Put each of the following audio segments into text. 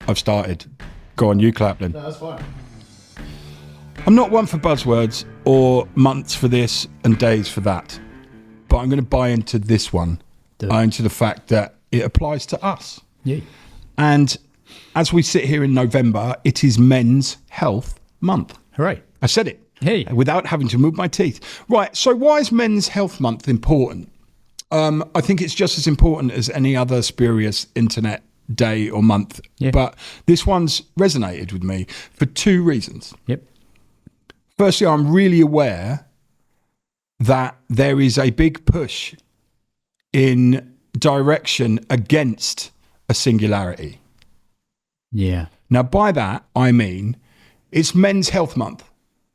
I've started. Go on, you clap then. No, that's fine. I'm not one for buzzwords or months for this and days for that, but I'm going to buy into this one, buy into the fact that it applies to us. Yeah. And as we sit here in November, it is Men's Health Month. Hooray. I said it. Hey. Without having to move my teeth. Right, so why is Men's Health Month important? I think it's just as important as any other spurious internet day or month. Yeah. But this one's resonated with me for two reasons. Yep. Firstly, I'm really aware that there is a big push in direction against a singularity. Yeah. Now, by that, I mean it's Men's Health Month.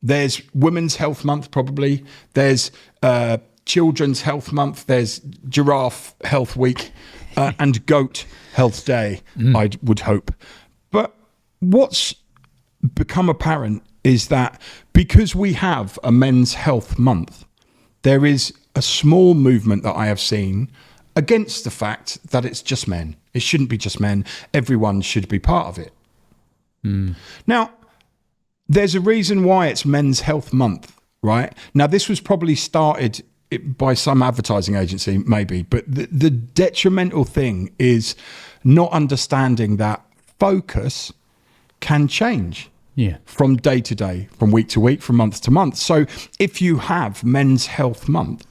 There's Women's Health Month, probably. There's Children's Health Month. There's Giraffe Health Week and Goat Health Day, I would hope. But what's become apparent is that because we have a Men's Health Month, there is a small movement that I have seen against the fact that it's just men. It shouldn't be just men. Everyone should be part of it. Now, there's a reason why it's Men's Health Month, right? Now, this was probably started by some advertising agency, maybe, but the detrimental thing is not understanding that focus can change. Yeah. From day to day, from week to week, from month to month. So if you have Men's Health Month,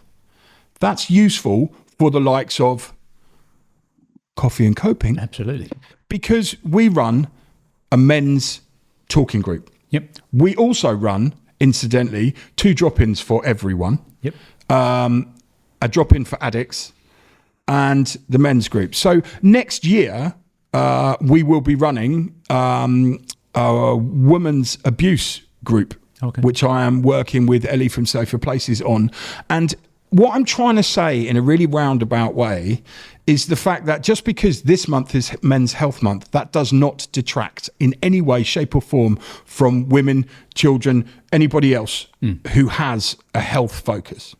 that's useful for the likes of Coffee and Coping. Absolutely. Because we run a men's talking group. Yep. We also run, incidentally, 2 drop-ins for everyone. Yep. A drop-in for addicts and the men's group. So next year, we will be running a women's abuse group, which I am working with Ellie from Safer Places on. And what I'm trying to say in a really roundabout way is the fact that just because this month is Men's Health Month, that does not detract in any way, shape or form from women, children, anybody else who has a health focus.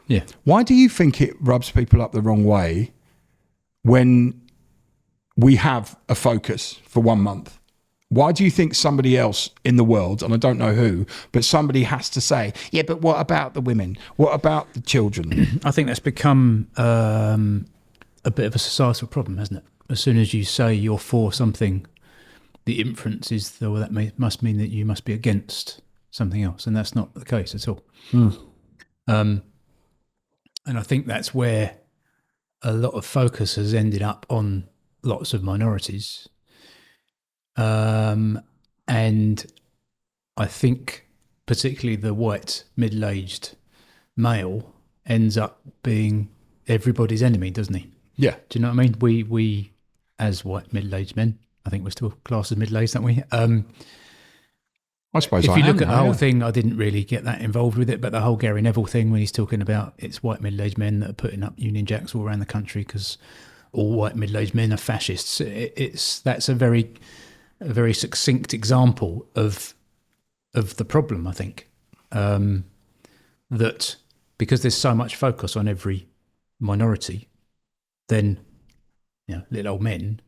Yeah. Why do you think it rubs people up the wrong way when we have a focus for 1 month? Why do you think somebody else in the world, and I don't know who, but somebody has to say, yeah, but what about the women? What about the children? I think that's become a bit of a societal problem, hasn't it? As soon as you say you're for something, the inference is, well, that must mean that you must be against something else, and that's not the case at all. And I think that's where a lot of focus has ended up on lots of minorities. And I think particularly the white middle-aged male ends up being everybody's enemy, doesn't he? Yeah. Do you know what I mean? We as white middle-aged men, I think we're still classed as middle-aged, aren't we? I suppose if you look at the whole thing, I didn't really get that involved with it, but the whole Gary Neville thing when he's talking about it's white middle-aged men that are putting up Union Jacks all around the country because all white middle-aged men are fascists. That's a very succinct example of the problem, I think. That because there's so much focus on every minority, then little old men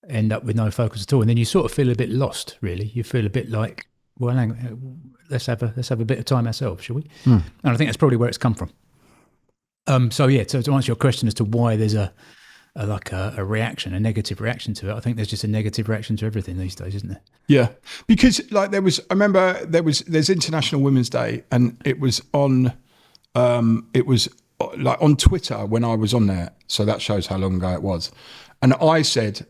end up with no focus at all, and then you sort of feel a bit lost. Really, you feel a bit like, well, hang on, let's have a bit of time ourselves, shall we? And I think that's probably where it's come from. So to answer your question as to why there's a reaction, a negative reaction to it, I think there's just a negative reaction to everything these days, isn't there? Yeah, because I remember there's International Women's Day, and it was on on Twitter when I was on there, so that shows how long ago it was. And I said,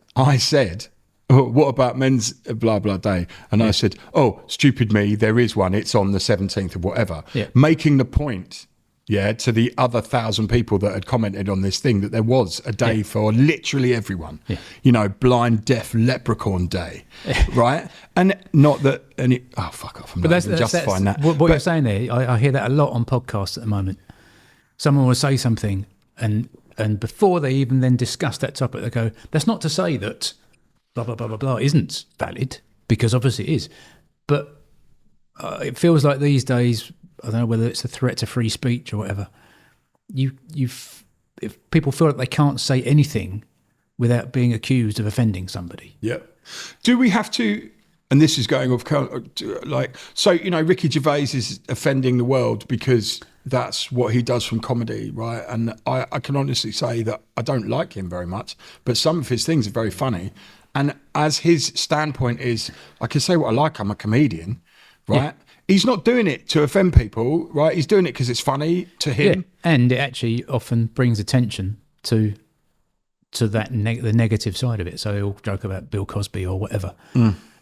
oh, what about Men's blah blah day? And I said, oh, stupid me, there is one. It's on the 17th of whatever. Yeah. Making the point. Yeah, to the other 1,000 people that had commented on this thing that there was a day for literally everyone. Yeah. Blind, deaf, leprechaun day, right? And not that any. Oh, fuck off! I'm not even justifying that. What you're saying there, I hear that a lot on podcasts at the moment. Someone will say something, and before they even then discuss that topic, they go, "That's not to say that blah blah blah blah blah isn't valid, because obviously it is." But it feels like these days, I don't know whether it's a threat to free speech or whatever. If people feel like they can't say anything without being accused of offending somebody. Yeah. Do we have to, and this is going off, so, Ricky Gervais is offending the world because that's what he does from comedy, right? And I can honestly say that I don't like him very much, but some of his things are very funny. And as his standpoint is, I can say what I like, I'm a comedian, right? Yeah. He's not doing it to offend people, right? He's doing it because it's funny to him. Yeah. And it actually often brings attention to that the negative side of it. So he'll joke about Bill Cosby or whatever.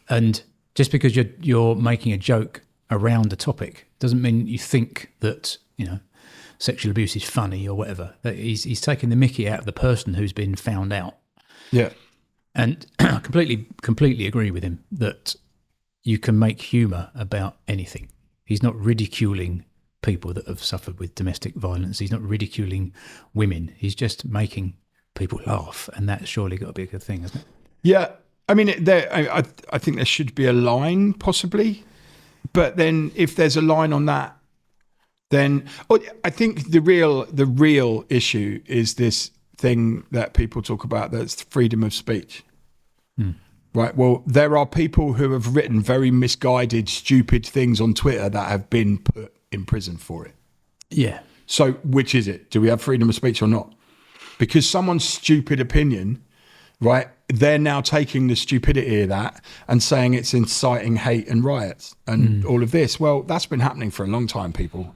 And just because you're making a joke around a topic doesn't mean you think that, sexual abuse is funny or whatever. That he's taking the mickey out of the person who's been found out. Yeah. And I completely agree with him that you can make humour about anything. He's not ridiculing people that have suffered with domestic violence. He's not ridiculing women. He's just making people laugh, and that's surely got to be a good thing, isn't it? Yeah. I mean, I think there should be a line, possibly. But then if there's a line on that, then I think the real issue is this thing that people talk about, that's freedom of speech. Right. Well, there are people who have written very misguided, stupid things on Twitter that have been put in prison for it. Yeah. So which is it? Do we have freedom of speech or not? Because someone's stupid opinion, right, they're now taking the stupidity of that and saying it's inciting hate and riots and all of this. Well, that's been happening for a long time, people.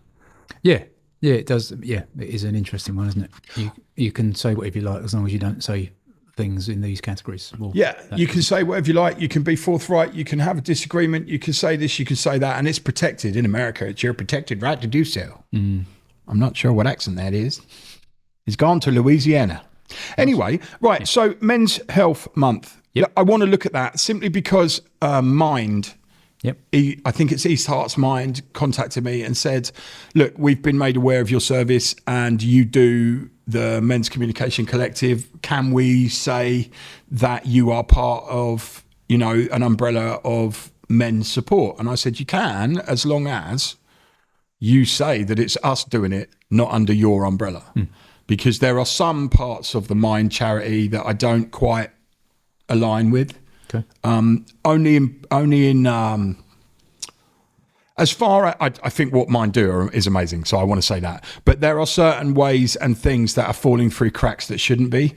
Yeah. Yeah, it does. Yeah, it is an interesting one, isn't it? You can say whatever you like as long as you don't say things in these categories. Well, you can say whatever you like. You can be forthright. You can have a disagreement. You can say this, you can say that. And it's protected in America. It's your protected right to do so. I'm not sure what accent that is. He's gone to Louisiana. Anyway, right. Yeah. So Men's Health Month. Yep. I want to look at that simply because Mind, yep. I think it's East Heart's Mind, contacted me and said, look, we've been made aware of your service and you do the Men's Communication Collective. Can we say that you are part of, an umbrella of men's support? And I said, you can, as long as you say that it's us doing it, not under your umbrella. Because there are some parts of the Mind charity that I don't quite align with. Okay. Only in as far as I think what Mind do is amazing, so I want to say that. But there are certain ways and things that are falling through cracks that shouldn't be.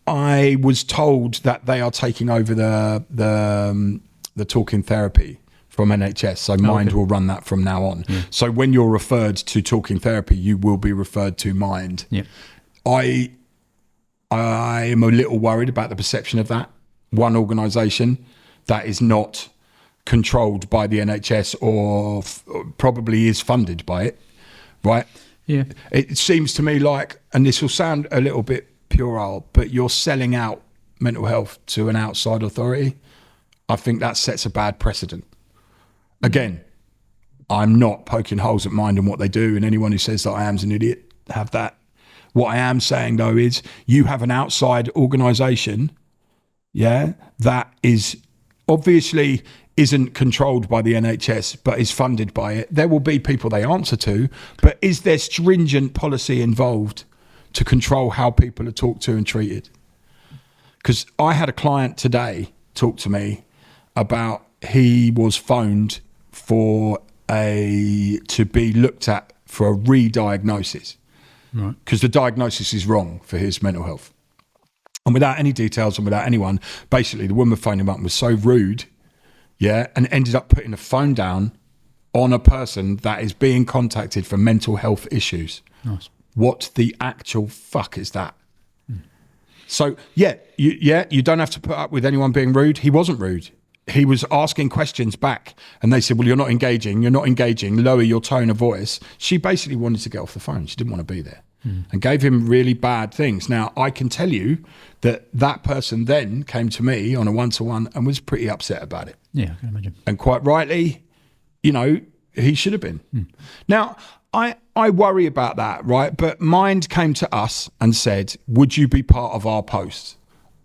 I was told that they are taking over the talking therapy from NHS, so Mind will run that from now on. Yeah. So when you're referred to talking therapy, you will be referred to Mind. Yeah. I am a little worried about the perception of that. One organisation that is not controlled by the NHS or probably is funded by it, right? Yeah. It seems to me like, and this will sound a little bit puerile, but you're selling out mental health to an outside authority. I think that sets a bad precedent. Again, I'm not poking holes at Mind and what they do, and anyone who says that I am an idiot, have that. What I am saying though is you have an outside organisation, that is obviously isn't controlled by the NHS but is funded by it. There will be people they answer to, but is there stringent policy involved to control how people are talked to and treated? Because I had a client today talk to me about he was phoned to be looked at for a re-diagnosis, right? Because the diagnosis is wrong for his mental health. And without any details and without anyone, basically the woman phoned him up and was so rude, and ended up putting the phone down on a person that is being contacted for mental health issues. Nice. What the actual fuck is that? So you don't have to put up with anyone being rude. He wasn't rude. He was asking questions back and they said, well, you're not engaging, lower your tone of voice. She basically wanted to get off the phone. She didn't want to be there and gave him really bad things. Now, I can tell you that person then came to me on a one-to-one and was pretty upset about it. Yeah, I can imagine. And quite rightly, he should have been. Now, I worry about that, right? But Mind came to us and said, would you be part of our post?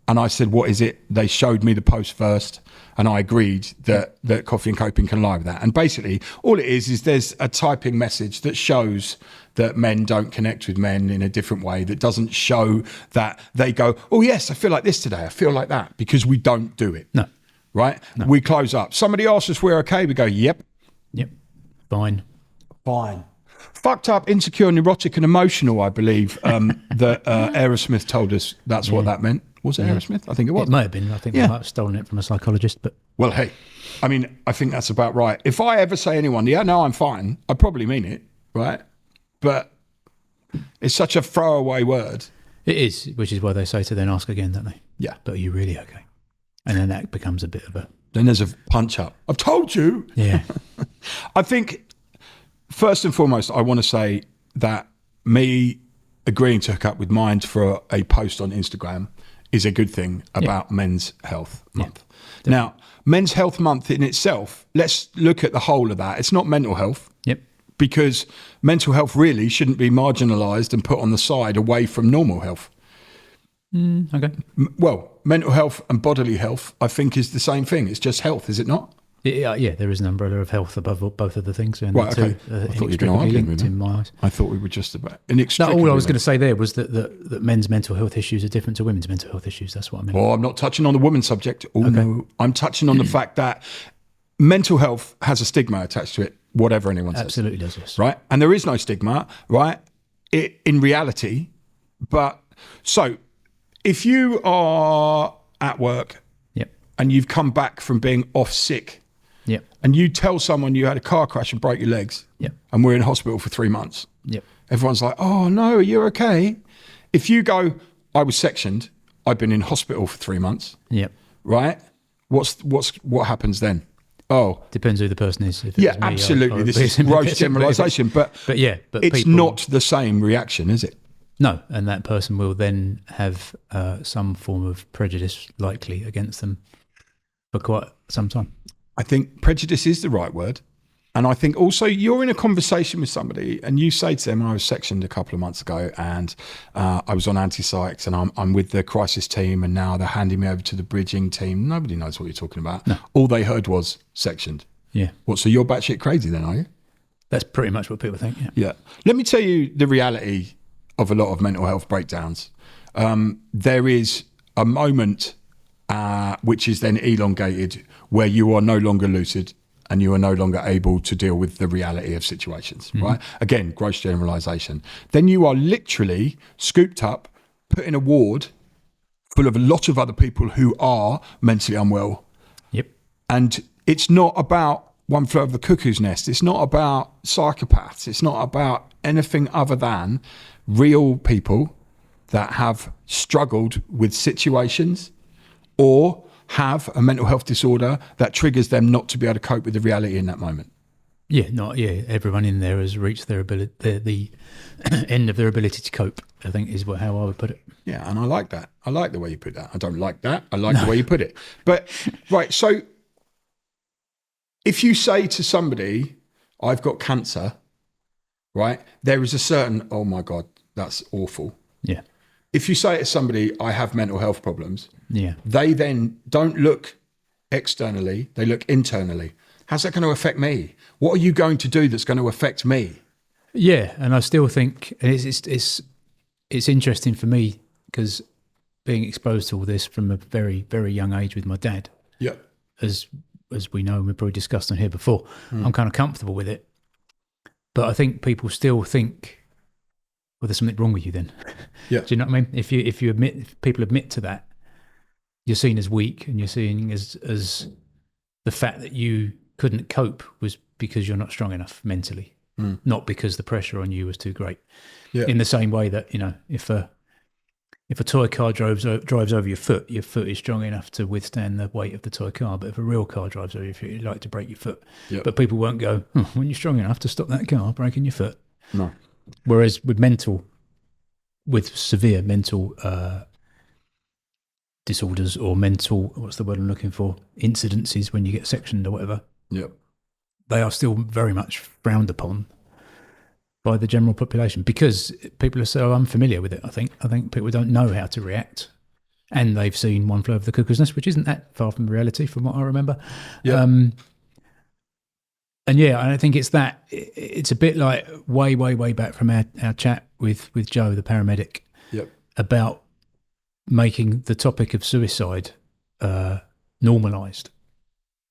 And I said, what is it? They showed me the post first, and I agreed that coffee and coping can lie with that. And basically, all it is there's a typing message that shows that men don't connect with men in a different way, that doesn't show that they go, oh, yes, I feel like this today. I feel like that, because we don't do it. No. Right? No. We close up. Somebody asks us we're okay. We go, yep. Yep. Fine. Fucked up, insecure, neurotic and emotional, I believe, that Aerosmith told us that's what that meant. Was it Aerosmith? I think it was. It might have been. I think they might have stolen it from a psychologist. But well, hey, I mean, I think that's about right. If I ever say anyone, yeah, no, I'm fine, I probably mean it, right? But it's such a throwaway word. It is, which is why they say to then ask again, don't they? Yeah. But are you really okay? And then that becomes a bit of a... Then there's a punch up. I've told you. Yeah. I think, first and foremost, I want to say that me agreeing to hook up with Mind for a post on Instagram is a good thing about Men's Health Month. Yeah, now, Men's Health Month in itself, let's look at the whole of that. It's not mental health. Yep. Because mental health really shouldn't be marginalised and put on the side away from normal health. Okay. Well, mental health and bodily health, I think, is the same thing. It's just health, is it not? Yeah, there is an umbrella of health above both of the things. And right, okay. I thought you were going to argue with in my eyes. I thought we were just about... No, all I was going to say there was that men's mental health issues are different to women's mental health issues. That's what I meant. Oh, I'm not touching on the women's subject. Oh, no. I'm touching on the fact that mental health has a stigma attached to it, whatever anyone says. Absolutely does, yes. Right? And there is no stigma, right, in reality. But, so, if you are at work and you've come back from being off sick, and you tell someone you had a car crash and broke your legs, and we're in hospital for 3 months, everyone's like, oh, no, you're okay. If you go, I was sectioned, I've been in hospital for 3 months, right? What happens then? Oh, depends who the person is. If yeah, absolutely. This is gross generalisation, but it's people, not the same reaction, is it? No, and that person will then have some form of prejudice likely against them for quite some time. I think prejudice is the right word. And I think also you're in a conversation with somebody and you say to them, I was sectioned a couple of months ago and I was on anti-psychs and I'm with the crisis team and now they're handing me over to the bridging team. Nobody knows what you're talking about. No. All they heard was sectioned. Yeah. What, so you're batshit crazy then, are you? That's pretty much what people think, Yeah. Let me tell you the reality of a lot of mental health breakdowns. There is a moment which is then elongated where you are no longer lucid and you are no longer able to deal with the reality of situations, right? Again, gross generalisation. Then you are literally scooped up, put in a ward full of a lot of other people who are mentally unwell. Yep. And it's not about one flew over the cuckoo's nest. It's not about psychopaths. It's not about anything other than real people that have struggled with situations or have a mental health disorder that triggers them not to be able to cope with the reality in that moment. Everyone in there has reached their ability, the end of their ability to cope, I think is how I would put it. Yeah, and I like that. I like the way you put that. I don't like that. I like the way you put it. But, right, so if you say to somebody, I've got cancer, right, there is a certain, oh my God, that's awful. Yeah. If you say to somebody, I have mental health problems, they then don't look externally, they look internally. How's that going to affect me? What are you going to do that's going to affect me? Yeah, and I still think it's interesting for me because being exposed to all this from a very, very young age with my dad, as we know, and we've probably discussed on here before, I'm kind of comfortable with it. But I think people still think, well, there's something wrong with you then. Yeah. Do you know what I mean? If people admit to that, you're seen as weak and you're seen as the fact that you couldn't cope was because you're not strong enough mentally, not because the pressure on you was too great. Yeah. In the same way that, if a toy car drives over your foot is strong enough to withstand the weight of the toy car. But if a real car drives over your foot, you'd like to break your foot. Yep. But people won't go, when you're strong enough to stop that car breaking your foot. No. Whereas with severe mental disorders or mental, what's the word I'm looking for, incidences when you get sectioned or whatever, they are still very much frowned upon by the general population because people are so unfamiliar with it. I think people don't know how to react and they've seen One Flew Over the Cuckoo's Nest, which isn't that far from reality from what I remember. Yeah. And yeah, I think it's that. It's a bit like way back from our chat with Joe, the paramedic, Yep. about making the topic of suicide normalised.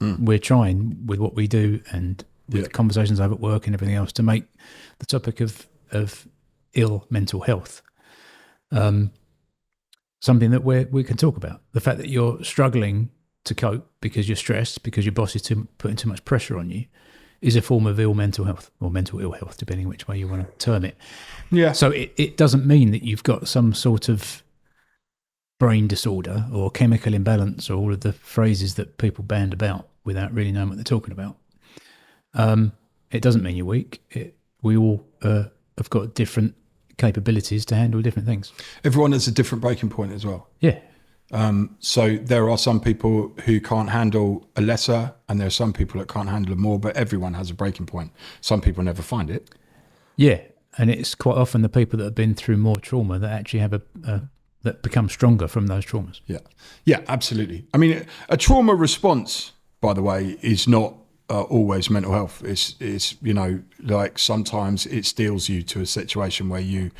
We're trying with what we do and with conversations over at work and everything else to make the topic of ill mental health something that we can talk about. The fact that you're struggling to cope because you're stressed, because your boss is putting too much pressure on you, is a form of ill mental health, or mental ill health, depending which way you want to term it. Yeah. So it doesn't mean that you've got some sort of brain disorder or chemical imbalance, or all of the phrases that people band about without really knowing what they're talking about. It doesn't mean you're weak. We all have got different capabilities to handle different things. Everyone has a different breaking point as well. Yeah. So there are some people who can't handle a lesser, and there are some people that can't handle a more, but everyone has a breaking point. Some people never find it. Yeah. And it's quite often the people that have been through more trauma that actually have that become stronger from those traumas. Yeah. Yeah, absolutely. I mean, a trauma response, by the way, is not always mental health. It's like sometimes it steals you to a situation where you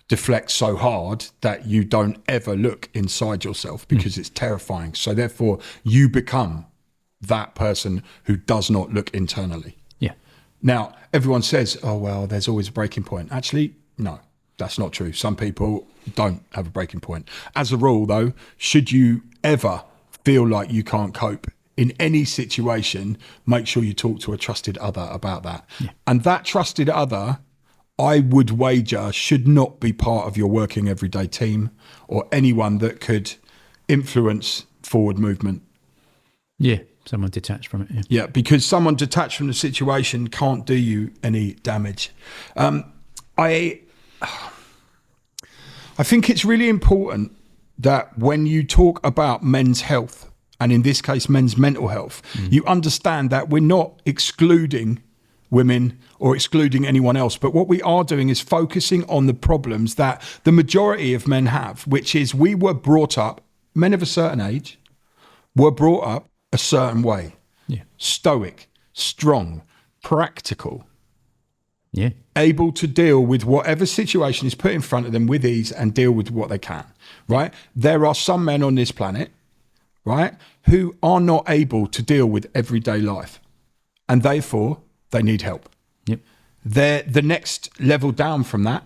deflect so hard that you don't ever look inside yourself because it's terrifying. So therefore you become that person who does not look internally. Yeah. Now, everyone says, oh, well, there's always a breaking point. Actually, no, that's not true. Some people don't have a breaking point. As a rule, though, should you ever feel like you can't cope in any situation, make sure you talk to a trusted other about that. Yeah. And that trusted other, I would wager, should not be part of your working everyday team or anyone that could influence forward movement. Yeah, someone detached from it. Yeah, yeah, because someone detached from the situation can't do you any damage. I think it's really important that when you talk about men's health, and in this case, men's mental health, you understand that we're not excluding women or excluding anyone else. But what we are doing is focusing on the problems that the majority of men have, which is we were brought up, men of a certain age, were brought up a certain way. Yeah. Stoic, strong, practical. Yeah. Able to deal with whatever situation is put in front of them with ease and deal with what they can, right? There are some men on this planet, right, who are not able to deal with everyday life, and therefore they need help. Yep. The next level down from that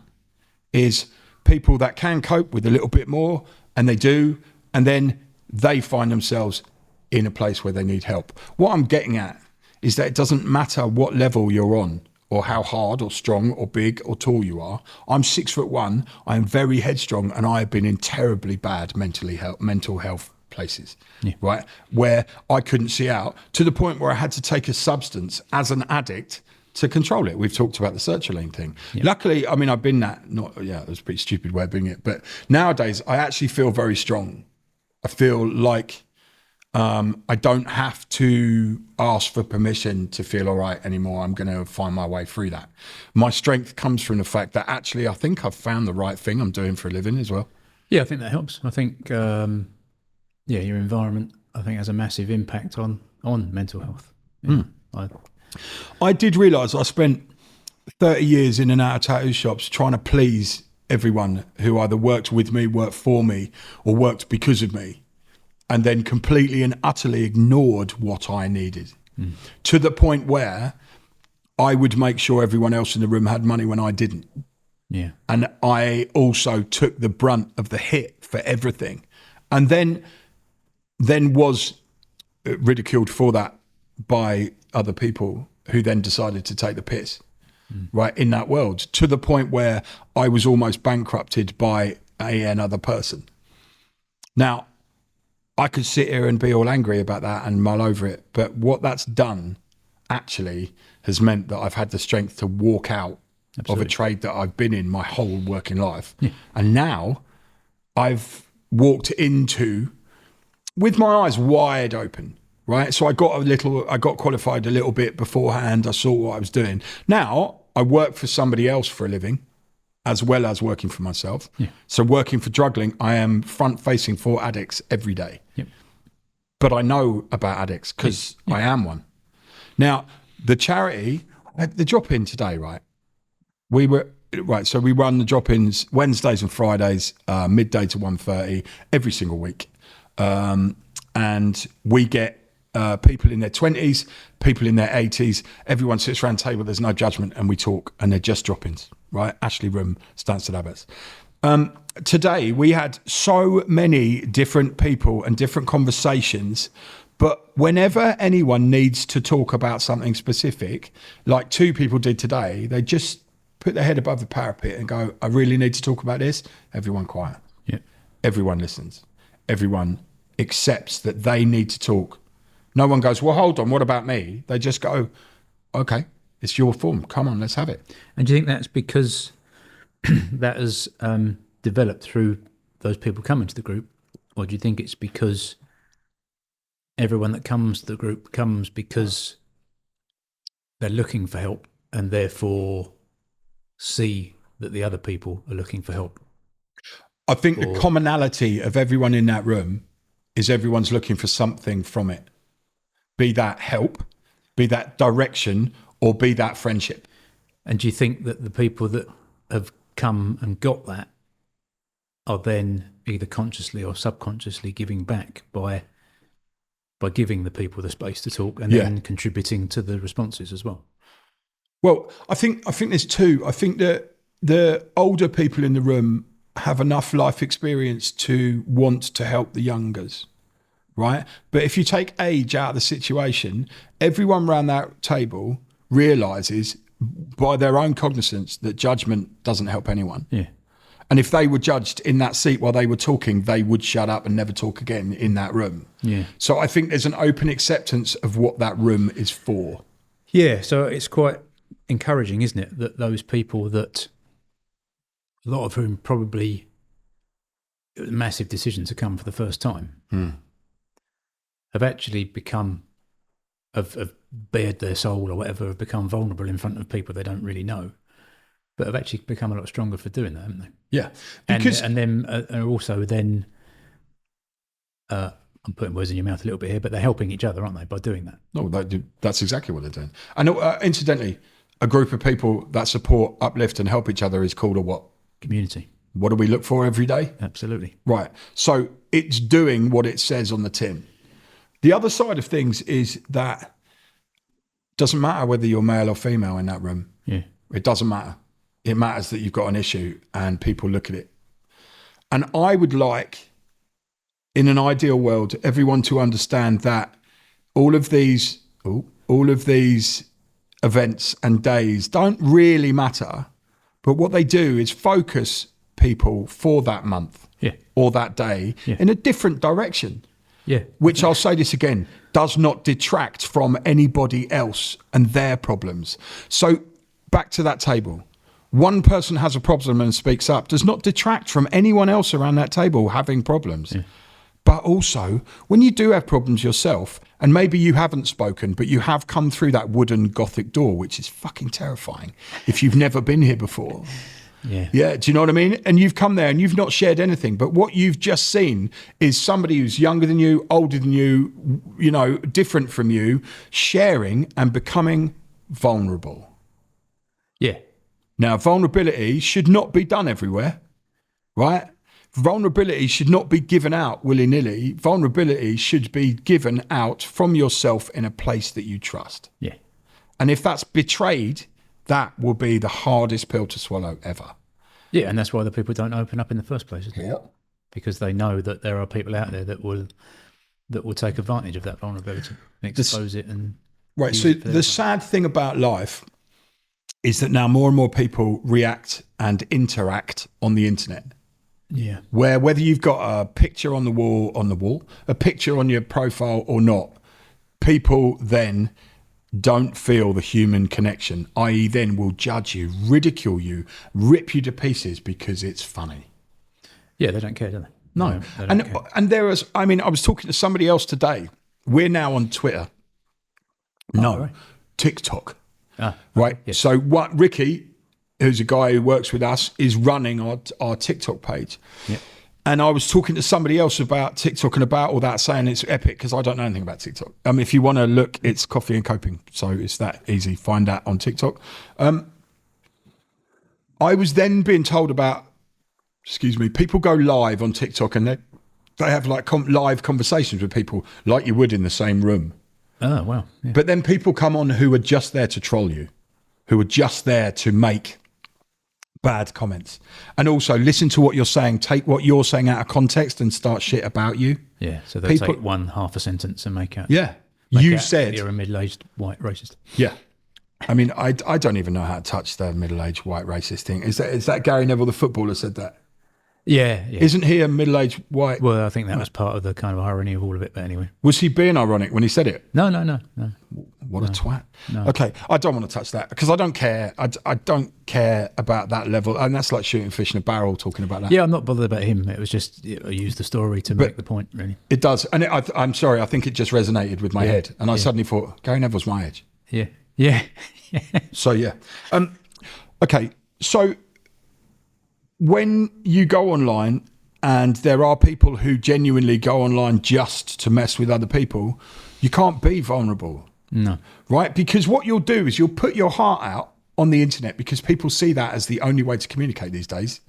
is people that can cope with a little bit more, and they do, and then they find themselves in a place where they need help. What I'm getting at is that it doesn't matter what level you're on or how hard or strong or big or tall you are. I'm 6'1", I am very headstrong, and I have been in terribly bad mental health places, right, where I couldn't see out, to the point where I had to take a substance as an addict to control it. We've talked about the sertraline thing. Luckily, I mean, I've been that, it was a pretty stupid way of doing it, but nowadays I actually feel very strong. I feel like I don't have to ask for permission to feel all right anymore. I'm going to find my way through that. My strength comes from the fact that actually I think I've found the right thing I'm doing for a living as well. Yeah, I think that helps. I think your environment, I think, has a massive impact on mental health. Yeah. I did realise I spent 30 years in and out of tattoo shops trying to please everyone who either worked with me, worked for me, or worked because of me, and then completely and utterly ignored what I needed, to the point where I would make sure everyone else in the room had money when I didn't. Yeah. And I also took the brunt of the hit for everything, and then was ridiculed for that by other people who then decided to take the piss, right, in that world, to the point where I was almost bankrupted by another person. Now, I could sit here and be all angry about that and mull over it, but what that's done actually has meant that I've had the strength to walk out of a trade that I've been in my whole working life. Yeah. And now I've walked into, with my eyes wide open, right? So I got qualified a little bit beforehand. I saw what I was doing. Now I work for somebody else for a living, as well as working for myself. Yeah. So working for Druggling, I am front facing for addicts every day. Yep. But I know about addicts because I am one. Now, the charity, the drop-in today, right? So we run the drop-ins Wednesdays and Fridays, midday to 1:30 every single week. And we get people in their 20s, people in their 80s. Everyone sits around the table. There's no judgment, and we talk, and they're just drop-ins, right? Ashley Room, Stansted Abbots. Today, we had so many different people and different conversations, but whenever anyone needs to talk about something specific, like two people did today, they just put their head above the parapet and go, I really need to talk about this. Everyone quiet. Yeah. Everyone listens. Everyone accepts that they need to talk. No one goes, well, hold on, what about me? They just go, okay, it's your form. Come on, let's have it. And do you think that's because that has developed through those people coming to the group? Or do you think it's because everyone that comes to the group comes because they're looking for help and therefore see that the other people are looking for help? I think the commonality of everyone in that room is everyone's looking for something from it. Be that help, be that direction, or be that friendship. And do you think that the people that have come and got that are then either consciously or subconsciously giving back by giving the people the space to talk and then contributing to the responses as well? Well, I think there's two. I think that the older people in the room have enough life experience to want to help the youngers, right? But if you take age out of the situation, everyone around that table realizes by their own cognizance that judgment doesn't help anyone. Yeah. And if they were judged in that seat while they were talking, they would shut up and never talk again in that room. Yeah. So I think there's an open acceptance of what that room is for. Yeah. So it's quite encouraging, isn't it, that those people that a lot of whom probably it was a massive decision to come for the first time have actually become have bared their soul or whatever, have become vulnerable in front of people they don't really know, but have actually become a lot stronger for doing that, haven't they? Yeah, because and then also then I'm putting words in your mouth a little bit here, but they're helping each other, aren't they, by doing that? No, that's exactly what they're doing. And incidentally, a group of people that support, uplift, and help each other is called a what? Community. What do we look for every day? Absolutely. Right. So it's doing what it says on the tin. The other side of things is that it doesn't matter whether you're male or female in that room. Yeah. It doesn't matter. It matters that you've got an issue and people look at it. And I would like, in an ideal world, everyone to understand that all of these events and days don't really matter, but what they do is focus people for that month or that day in a different direction. Yeah. Which I'll say this again, does not detract from anybody else and their problems. So back to that table. One person has a problem and speaks up, does not detract from anyone else around that table having problems. Yeah. But also, when you do have problems yourself, and maybe you haven't spoken, but you have come through that wooden Gothic door, which is fucking terrifying if you've never been here before. Yeah. Do you know what I mean? And you've come there and you've not shared anything, but what you've just seen is somebody who's younger than you, older than you, you know, different from you, sharing and becoming vulnerable. Yeah. Now, vulnerability should not be done everywhere, right? Vulnerability should not be given out willy-nilly. Vulnerability should be given out from yourself in a place that you trust. Yeah. And if that's betrayed, that will be the hardest pill to swallow ever. Yeah, and that's why the people don't open up in the first place, isn't it? Yeah. Because they know that there are people out there that will take advantage of that vulnerability and expose it. And right. So the sad thing about life is that now more and more people react and interact on the internet. Yeah. Where whether you've got a picture on the wall, a picture on your profile or not, people then don't feel the human connection, i.e. then will judge you, ridicule you, rip you to pieces because it's funny. Yeah, they don't care, do they? No. And there was, I mean, I was talking to somebody else today. We're now on Twitter. Right. TikTok. Right. Yes. So what Ricky, who's a guy who works with us, is running our TikTok page. Yeah. And I was talking to somebody else about TikTok and about all that, saying it's epic because I don't know anything about TikTok. If you want to look, it's Coffee and Coping. So it's that easy. Find that on TikTok. I was then being told about, people go live on TikTok and they have like live conversations with people like you would in the same room. Oh, wow. Yeah. But then people come on who are just there to troll you, who are just there to make bad comments, and also listen to what you're saying, take what you're saying out of context and start shit about you. Yeah, so they take one half a sentence and make out. Yeah, said you're a middle-aged white racist. Yeah, I mean, I don't even know how to touch the middle-aged white racist thing. Is that Gary Neville, the footballer, said that? Yeah. Isn't he a middle-aged white? Well, I think that was part of the kind of irony of all of it. But anyway, was he being ironic when he said it? No. What a twat. No. Okay, I don't want to touch that because I don't care. I don't care about that level. And that's like shooting fish in a barrel, talking about that. Yeah, I'm not bothered about him. It was just, I used the story to make the point, really. It does. And I'm sorry, I think it just resonated with my head. And I suddenly thought, Gary Neville's my age. Yeah. So, yeah. Okay, so when you go online and there are people who genuinely go online just to mess with other people, you can't be vulnerable. No. Right? Because what you'll do is you'll put your heart out on the internet because people see that as the only way to communicate these days.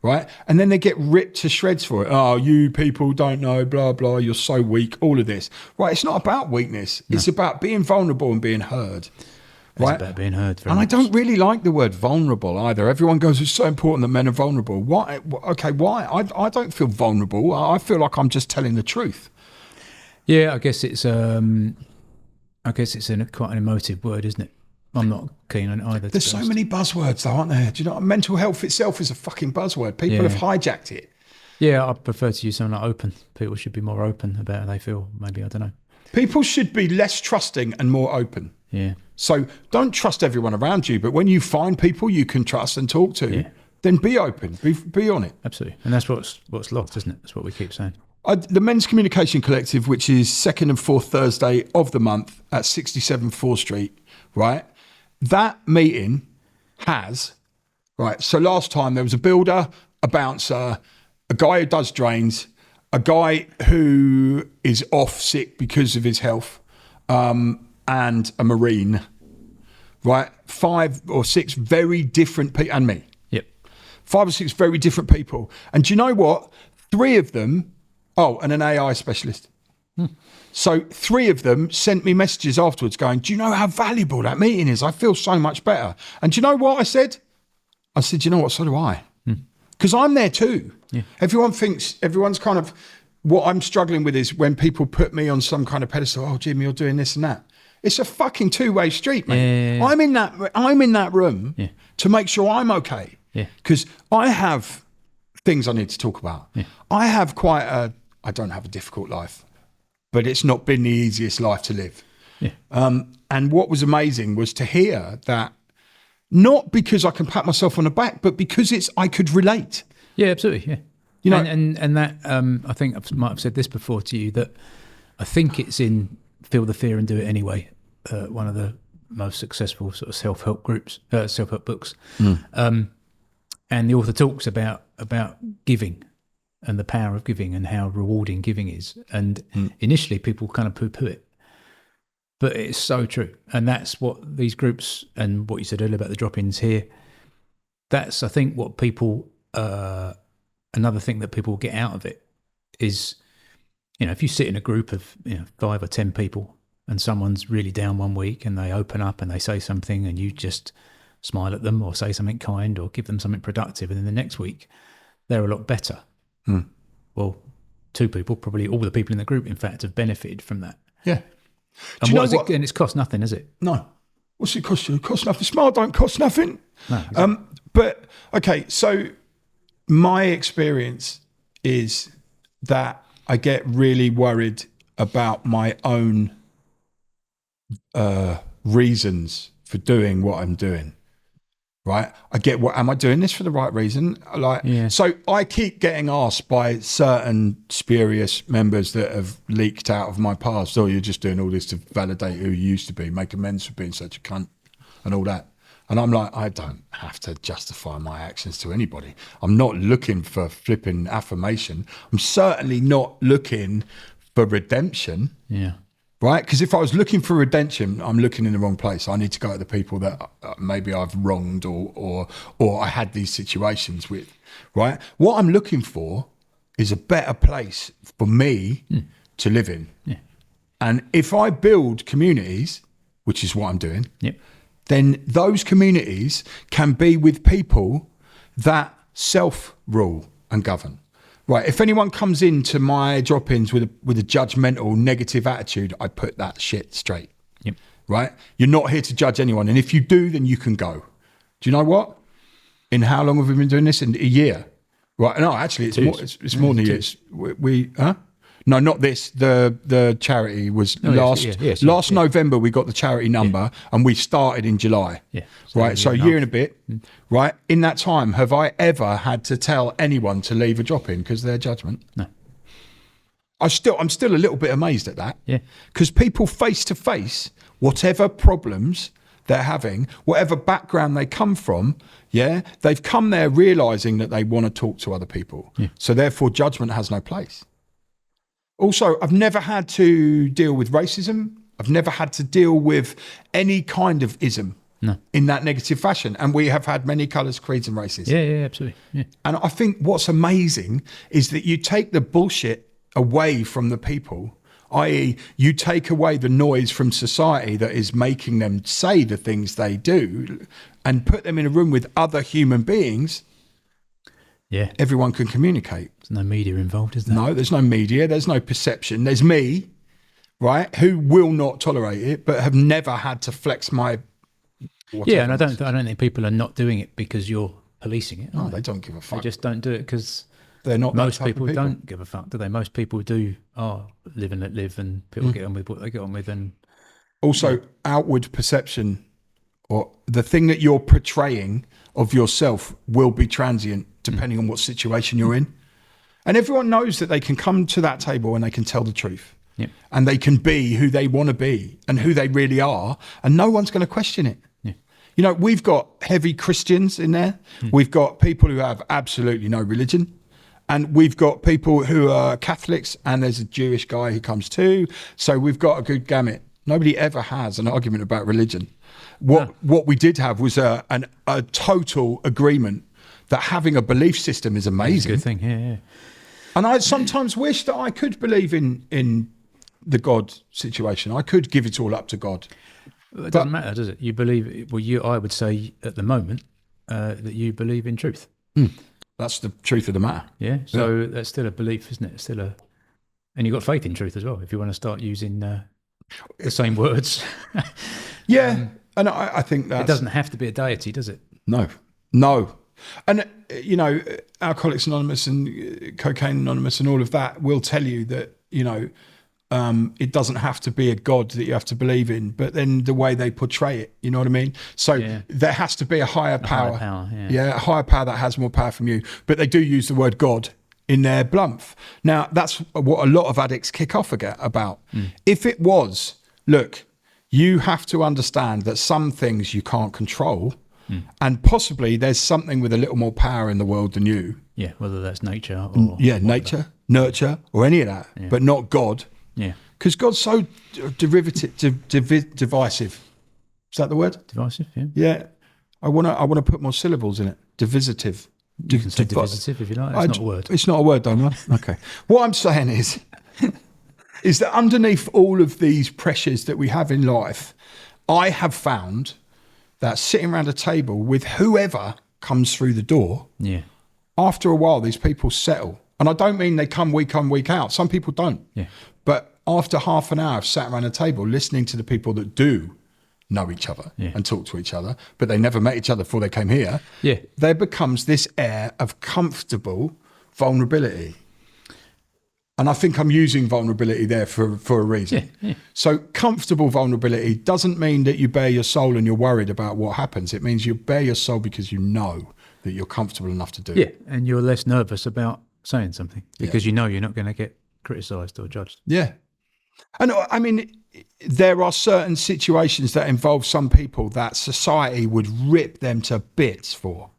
Right? And then they get ripped to shreds for it. Oh, you people don't know, blah, blah, you're so weak, all of this. Right? It's not about weakness. No. It's about being vulnerable and being heard. Right? It's about being heard. And I don't really like the word vulnerable either. Everyone goes, it's so important that men are vulnerable. Why? Okay, why? I don't feel vulnerable. I feel like I'm just telling the truth. Yeah, I guess it's quite an emotive word, isn't it? I'm not keen on either. There's so many buzzwords though, aren't there? Do you know, mental health itself is a fucking buzzword. People have hijacked it. Yeah, I prefer to use something like open. People should be more open about how they feel. Maybe, I don't know. People should be less trusting and more open. Yeah. So don't trust everyone around you, but when you find people you can trust and talk to, then be open, be on it. Absolutely. And that's what's lost, isn't it? That's what we keep saying. The Men's Communication Collective, which is second and fourth Thursday of the month at 67 4th Street, right? That meeting has, right, so last time there was a builder, a bouncer, a guy who does drains, a guy who is off sick because of his health, and a Marine, right? 5 or 6 very different people, and me. Yep. 5 or 6 very different people. And do you know what? 3 of them, and an AI specialist. So 3 of them sent me messages afterwards going, do you know how valuable that meeting is? I feel so much better. And do you know what I said? I said, you know what? So do I. Because I'm there too. Yeah. Everyone's kind of, what I'm struggling with is when people put me on some kind of pedestal, oh, Jim, you're doing this and that. It's a fucking 2-way street, mate. Yeah. I'm in that room to make sure I'm okay. Because I have things I need to talk about. Yeah. I don't have a difficult life, but it's not been the easiest life to live. Yeah. And what was amazing was to hear that, not because I can pat myself on the back, but because I could relate. Yeah, absolutely. Yeah. You know, and that I think I might have said this before to you, that I think it's in Feel the Fear and Do It Anyway, one of the most successful sort of self-help books. And the author talks about giving and the power of giving and how rewarding giving is. And initially people kind of poo-poo it, but it's so true. And that's what these groups, and what you said earlier about the drop-ins here, that's, I think, what people, another thing that people get out of it is, if you sit in a group of 5 or 10 people and someone's really down one week and they open up and they say something and you just smile at them or say something kind or give them something productive, and then the next week they're a lot better. Well, 2 people, probably all the people in the group, in fact, have benefited from that. Yeah. And and it's cost nothing, is it? No. What's it cost you? It costs nothing. Smile don't cost nothing. No, exactly. But, okay, so my experience is that I get really worried about my own reasons for doing what I'm doing. Right? I get, am I doing this for the right reason? So I keep getting asked by certain spurious members that have leaked out of my past, oh, you're just doing all this to validate who you used to be, make amends for being such a cunt and all that. And I'm like, I don't have to justify my actions to anybody. I'm not looking for flipping affirmation. I'm certainly not looking for redemption. Yeah. Right? Because if I was looking for redemption, I'm looking in the wrong place. I need to go to the people that maybe I've wronged or I had these situations with. Right? What I'm looking for is a better place for me to live in. Yeah. And if I build communities, which is what I'm doing, Yep. then those communities can be with people that self-rule and govern. Right, if anyone comes into my drop-ins with a judgmental, negative attitude, I put that shit straight. Yep. Right? You're not here to judge anyone. And if you do, then you can go. Do you know what? In how long have we been doing this? In a year. Right, no, actually, it's more than a year. Huh? No, not this. The charity was last November. We got the charity number, and we started in July. Yeah. Right. So a year and a bit. Right. In that time, have I ever had to tell anyone to leave a drop in because of their judgment? No. I'm still a little bit amazed at that. Yeah. Because people face to face, whatever problems they're having, whatever background they come from, they've come there realizing that they want to talk to other people. Yeah. So therefore, judgment has no place. Also, I've never had to deal with racism. I've never had to deal with any kind of ism in that negative fashion. And we have had many colours, creeds and races. Yeah, absolutely. Yeah. And I think what's amazing is that you take the bullshit away from the people, i.e. you take away the noise from society that is making them say the things they do and put them in a room with other human beings. Yeah. Everyone can communicate. There's no media involved, is there? No, there's no media. There's no perception. There's me, right, who will not tolerate it, but have never had to flex my. Yeah, and I don't think people are not doing it because you're policing it. No, they don't give a fuck. They just don't do it because they're not. Most people don't give a fuck, do they? Most people do. Live and let live, and people get on with what they get on with, and also outward perception, or the thing that you're portraying of yourself will be transient depending on what situation you're in. And everyone knows that they can come to that table and they can tell the truth. Yep. And they can be who they want to be and who they really are. And no one's going to question it. Yeah. You know, we've got heavy Christians in there. We've got people who have absolutely no religion. And we've got people who are Catholics, and there's a Jewish guy who comes too. So we've got a good gamut. Nobody ever has an argument about religion. What we did have was a total agreement that having a belief system is amazing. That's a good thing, yeah. And I sometimes wish that I could believe in the God situation. I could give it all up to God. Well, it doesn't matter, does it? You believe, I would say at the moment that you believe in truth. That's the truth of the matter. Yeah, so that's still a belief, isn't it? It's still and you've got faith in truth as well, if you want to start using the same words. And I think that it doesn't have to be a deity, does it? No. And, Alcoholics Anonymous and Cocaine Anonymous and all of that will tell you that, it doesn't have to be a God that you have to believe in, but then the way they portray it, you know what I mean? So there has to be a higher power. A higher power that has more power from you. But they do use the word God in their blumph. Now, that's what a lot of addicts kick off about. If it was, look, you have to understand that some things you can't control, and possibly there's something with a little more power in the world than you. Yeah, whether that's nature or... nature, nurture, or any of that, but not God. Yeah. Because God's so divisive. Is that the word? Divisive, yeah. Yeah. I want to put more syllables in it. Divisive. You can say divisive if you like. It's not a word. It's not a word, don't I? Okay. What I'm saying is that underneath all of these pressures that we have in life, I have found that sitting around a table with whoever comes through the door, after a while, these people settle. And I don't mean they come week on, week out. Some people don't. Yeah. But after half an hour of sat around a table listening to the people that do know each other and talk to each other, but they never met each other before they came here, there becomes this air of comfortable vulnerability. And I think I'm using vulnerability there for a reason. Yeah. So comfortable vulnerability doesn't mean that you bare your soul and you're worried about what happens. It means you bare your soul because you know that you're comfortable enough to do it. Yeah, and you're less nervous about saying something because you know you're not going to get criticised or judged. Yeah. And I mean, there are certain situations that involve some people that society would rip them to bits for.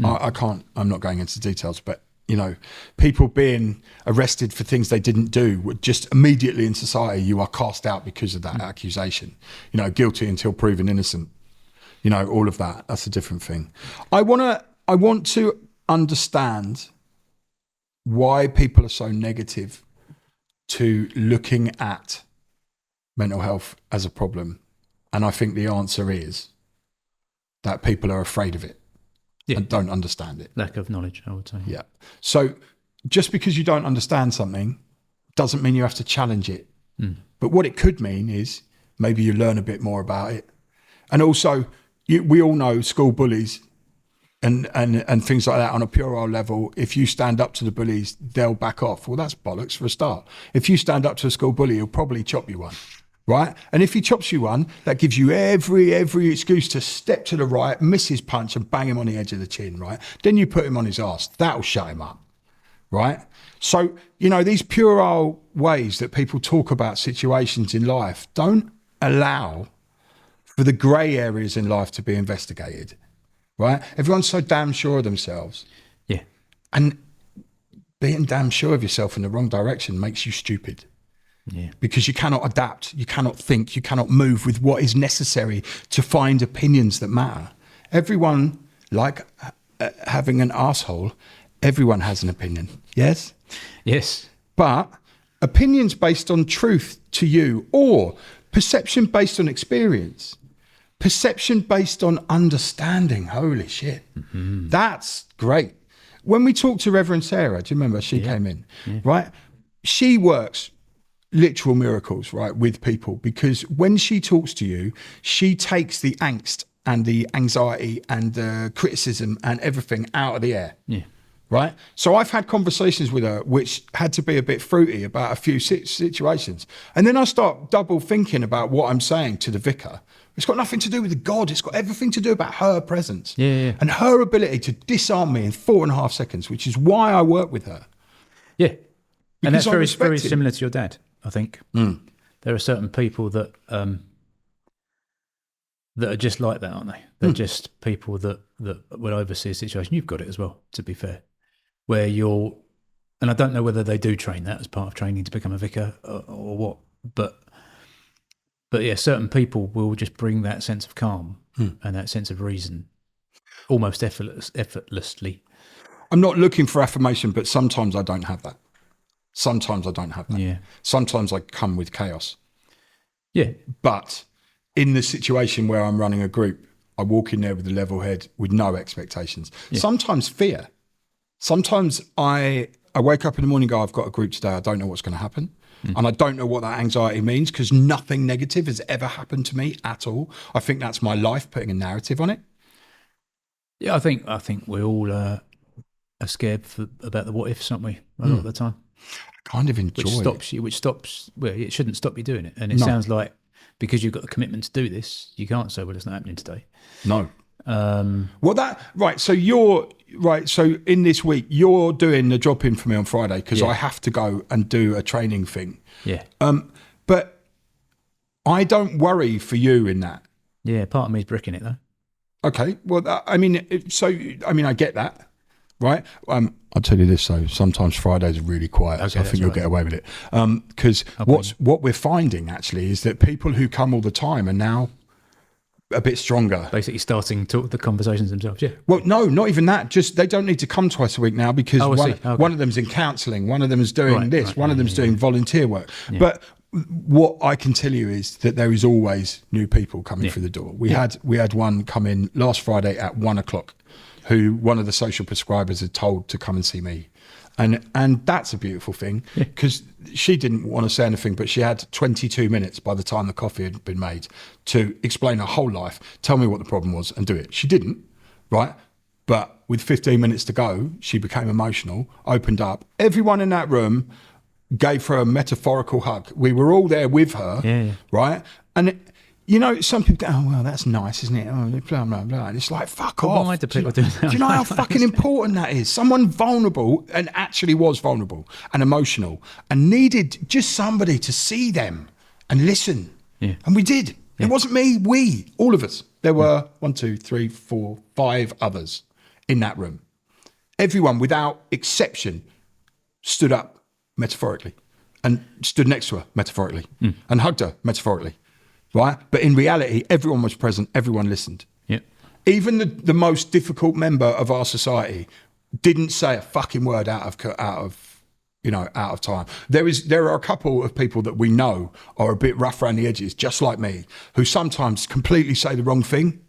I'm not going into details, but people being arrested for things they didn't do would just immediately in society, you are cast out because of that accusation, guilty until proven innocent, all of that. That's a different thing. I want to understand why people are so negative to looking at mental health as a problem. And I think the answer is that people are afraid of it and don't understand it. Lack of knowledge, I would say. Yeah. So just because you don't understand something doesn't mean you have to challenge it. But what it could mean is maybe you learn a bit more about it. And also, we all know school bullies and things like that on a puerile level. If you stand up to the bullies, they'll back off. Well, that's bollocks for a start. If you stand up to a school bully, he'll probably chop you one. Right? And if he chops you one, that gives you every excuse to step to the right, miss his punch and bang him on the edge of the chin, right? Then you put him on his arse. That'll shut him up, right? So, these puerile ways that people talk about situations in life don't allow for the grey areas in life to be investigated, right? Everyone's so damn sure of themselves. Yeah. And being damn sure of yourself in the wrong direction makes you stupid. Yeah. Because you cannot adapt, you cannot think, you cannot move with what is necessary to find opinions that matter. Everyone, like having an asshole, everyone has an opinion. Yes? Yes. But opinions based on truth to you, or perception based on experience, perception based on understanding. Holy shit. Mm-hmm. That's great. When we talked to Reverend Sarah, do you remember? She came in, right? She works literal miracles, right, with people, because when she talks to you, she takes the angst and the anxiety and the criticism and everything out of the air. Yeah. Right. So I've had conversations with her which had to be a bit fruity about a few situations. And then I start double thinking about what I'm saying to the vicar. It's got nothing to do with God. It's got everything to do about her presence and her ability to disarm me in 4.5 seconds, which is why I work with her. Yeah. And Because that's very similar to your dad, I think. There are certain people that that are just like that, aren't they? They're just people that will oversee a situation. You've got it as well, to be fair, where you're, and I don't know whether they do train that as part of training to become a vicar or what, but yeah, certain people will just bring that sense of calm and that sense of reason almost effortlessly. I'm not looking for affirmation, but sometimes I don't have that. Sometimes I don't have that. Yeah. Sometimes I come with chaos. Yeah. But in the situation where I'm running a group, I walk in there with a level head with no expectations. Yeah. Sometimes fear. Sometimes I wake up in the morning and go, I've got a group today. I don't know what's going to happen. And I don't know what that anxiety means, because nothing negative has ever happened to me at all. I think that's my life putting a narrative on it. Yeah, I think we all are scared about the what ifs, aren't we? A lot of the time. I kind of enjoy well, it shouldn't stop you doing it. And it sounds like because you've got the commitment to do this, you can't say, well, it's not happening today. No. So in this week, you're doing the drop in for me on Friday, because I have to go and do a training thing. Yeah. But I don't worry for you in that. Yeah, part of me is bricking it though. Okay. Well, I get that. Right. I'll tell you this though. Sometimes Fridays are really quiet, so I think you'll get away with it. Because what we're finding actually is that people who come all the time are now a bit stronger. Basically starting the conversations themselves. Yeah. Well, no, not even that. Just they don't need to come twice a week now, because one of them's in counselling, one of them is doing one of them's doing volunteer work. Yeah. But what I can tell you is that there is always new people coming through the door. We had one come in last Friday at 1:00. who one of the social prescribers had told to come and see me. And that's a beautiful thing, because she didn't want to say anything, but she had 22 minutes by the time the coffee had been made to explain her whole life, tell me what the problem was and do it. She didn't, right? But with 15 minutes to go, she became emotional, opened up. Everyone in that room gave her a metaphorical hug. We were all there with her, right? And some people go, oh, well, that's nice, isn't it? Oh, blah, blah, blah. And it's like, fuck off. Why do people do that? Do you know how fucking important that is? Someone vulnerable, and actually was vulnerable and emotional, and needed just somebody to see them and listen. Yeah. And we did. It wasn't me, we, all of us. There were 1, 2, 3, 4, 5 others in that room. Everyone, without exception, stood up metaphorically and stood next to her metaphorically and hugged her metaphorically, right? But in reality, everyone was present, everyone listened. Yeah. Even the most difficult member of our society didn't say a fucking word out of time. There are a couple of people that we know are a bit rough around the edges, just like me, who sometimes completely say the wrong thing.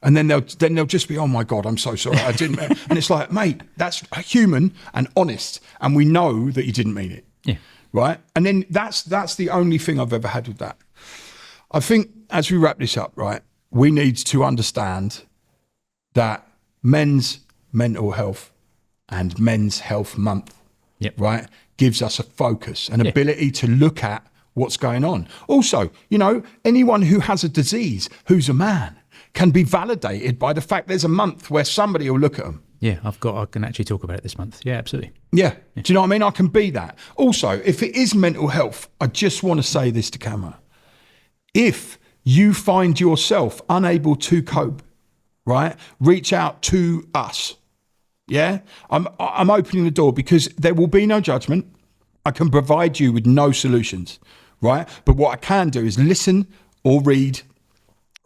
And then they'll just be, oh my God, I'm so sorry, I didn't mean. And it's like, mate, that's human and honest, and we know that you didn't mean it. Yeah. Right. And then that's the only thing I've ever had with that. I think as we wrap this up, right, we need to understand that men's mental health and Men's Health Month, right, gives us a focus, an ability to look at what's going on. Also, anyone who has a disease who's a man can be validated by the fact there's a month where somebody will look at them. Yeah, I can actually talk about it this month. Yeah, absolutely. Yeah. Do you know what I mean? I can be that. Also, if it is mental health, I just want to say this to camera. If you find yourself unable to cope, right, reach out to us. Yeah. I'm opening the door because there will be no judgment. I can provide you with no solutions, right? But what I can do is listen or read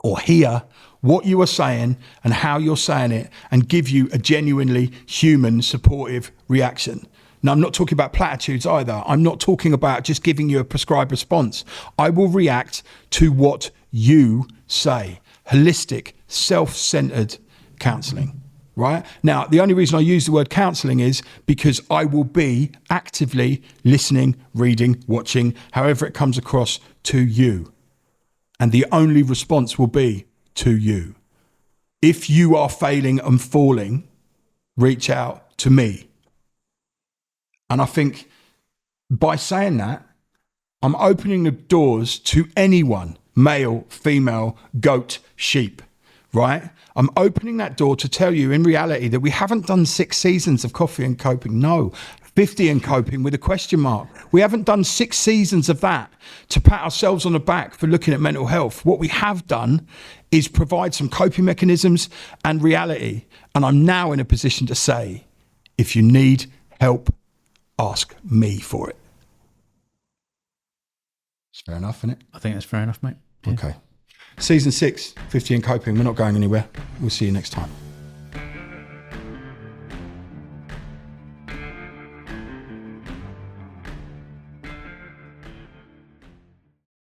or hear what you are saying and how you're saying it and give you a genuinely human, supportive reaction. Now, I'm not talking about platitudes either. I'm not talking about just giving you a prescribed response. I will react to what you say. Holistic, self-centered counselling, right? Now, the only reason I use the word counselling is because I will be actively listening, reading, watching, however it comes across to you. And the only response will be to you. If you are failing and falling, reach out to me. And I think by saying that, I'm opening the doors to anyone, male, female, goat, sheep, right? I'm opening that door to tell you in reality that we haven't done 6 seasons of Coffee and Coping. No, 50 and Coping with a question mark. We haven't done 6 seasons of that to pat ourselves on the back for looking at mental health. What we have done is provide some coping mechanisms and reality. And I'm now in a position to say, if you need help, ask me for it. It's fair enough, isn't it? I think that's fair enough, mate. Yeah. Okay. Season 6, 50 and Coping. We're not going anywhere. We'll see you next time.